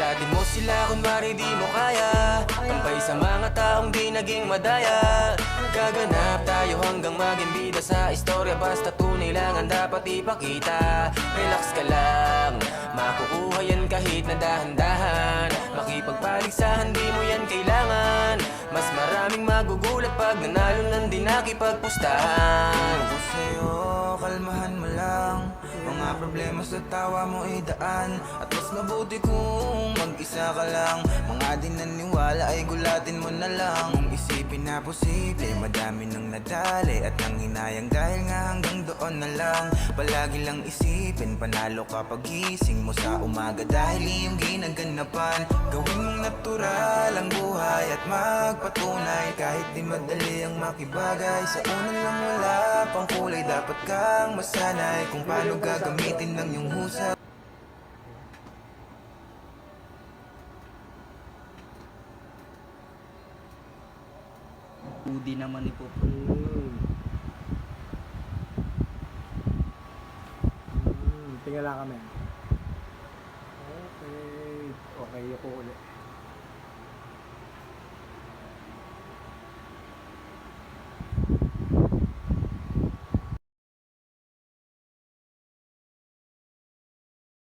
Saratin mo sila kunwari di mo kaya. Tampay sa mga taong di naging madaya. Gaganap tayo hanggang maging bida sa istorya. Basta tunay lang ang dapat ipakita. Relax ka lang, makukuha yan kahit na dahan-dahan. Makipagpaligsahan di mo yan kailangan. Mas maraming magugulat pag nanalo nang di nakipagpustahan. Ako sa'yo, kalmahan mo lang. Mga problema sa tawa mo idaan. At mas mabuti kung mag-isa ka lang. Mga di naniwala ay gulatin mo na lang. Kung isipin na posible, madami nang nadali. At nang hinayang dahil nga hanggang doon na lang. Palagi lang isipin, panalo ka pagising mo sa umaga. Dahil iyong ginaganapan. Gawin mong natural ang buhay at magpatunay. Kahit di madali ang makibagay. Sa una lang wala pang kulay, dapat kang masanay kung paano gagamitin ng iyong husay. Udi naman ni Popo. Tingnan lang kami. Okay. Okay, ako ulit.